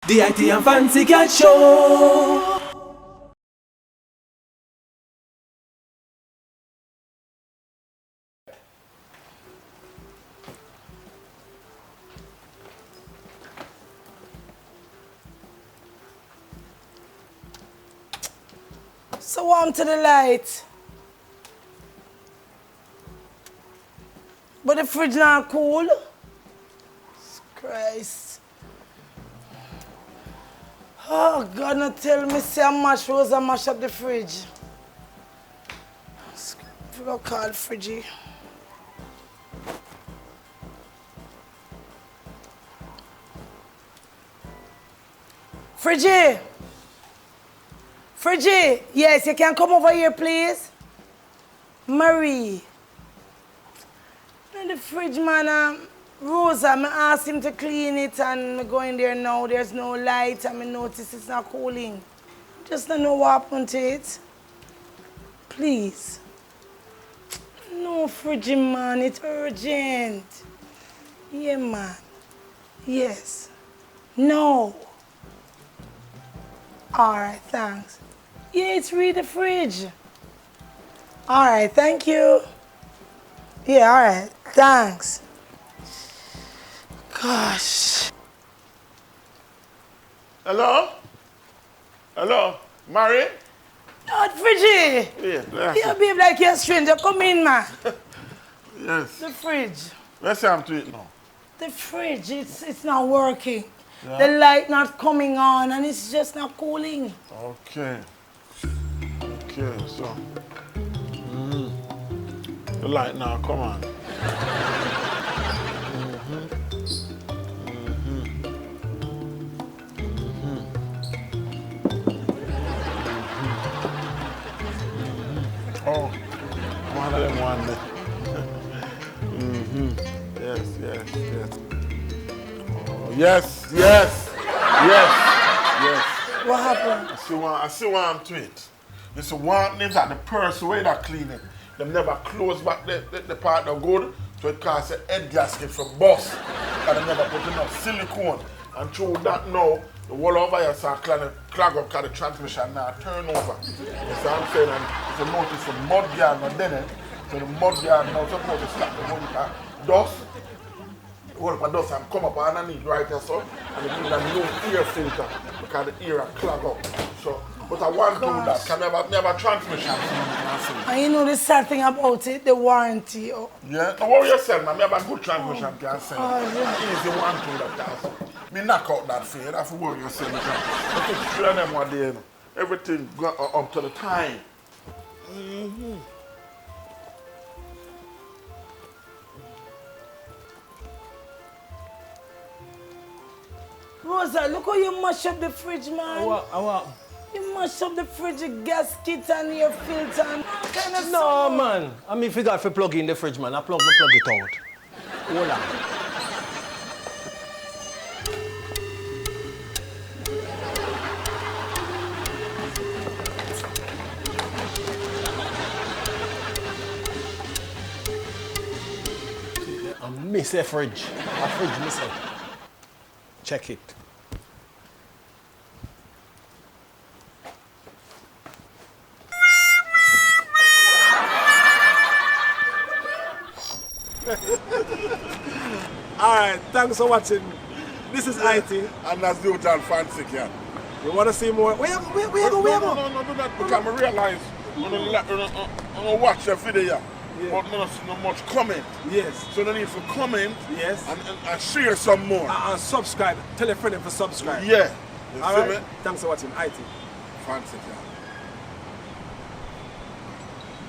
The IT and Fancy Cat Show. So warm to the light. But the fridge not cool. Christ. Oh God, not tell me say I mash rose and mash up the fridge. I forgot to call FRIDGEY. FRIDGEY! FRIDGEY! Yes, you can come over here, please. Marie. In the fridge, man, Rosa, I asked him to clean it and I go in there now. There's no light and I notice it's not cooling. Just don't know what happened to it. Please. No, FRIDGEY, man, it's urgent. Yeah, man. Yes. No. All right, thanks. Yeah, it's really the fridge. All right, thank you. Yeah, all right, thanks. Gosh. Hello? Hello? Mary? Not FRIDGEY. Yeah, You behave like you're a stranger. Come in, man. Yes. The fridge. Let's say I'm to it now. The fridge, it's not working. Yeah? The light not coming on and it's just not cooling. Okay. Okay, so. The light now, come on. Oh, one of them one there. Yes, yes, yes. Oh, yes, yes, yes, yes. What happened? I see why I'm to it. This one names that the person way that clean it. Them never close back the part of good, so it costs a head gasket for bus. And they never put enough silicone. And through that now, the wall over here start clog up because the transmission now turn over. You see what I'm saying? And if you notice the mud guard not then, so the mud guard now supposed to stop the whole dust. The whole dust and come up underneath right here, so. And they need a new ear filter because the ear are clog up. So, but I want to do that, can never transmission. And you know the sad thing about it, the warranty. Oh. Yeah, no, what you said, man, I have a good transmission can say. yeah. Easy one to that. Me knock out that fear, that's what you said. I think three of them one day, you know, everything go up to the time. Rosa, look how you mash up the fridge, man. What? You mash up the fridge, your gasket and your filter and all kind of No, stuff. man. I mean, if you got to plug in the fridge, man, I plug it out. Hold on. I miss a fridge. A fridge miss it. Check it. Alright, thanks for watching. This is IT. And that's the hotel fancy can. You want to see more? Where you go? No, do that because I realize I'm going to watch the video. But I don't see no much comment. Yes. So they need to comment. Yes. And share some more. And subscribe. Tell a friend to subscribe. Yeah. You see Alright? me? Thanks for watching IT. Fancy can.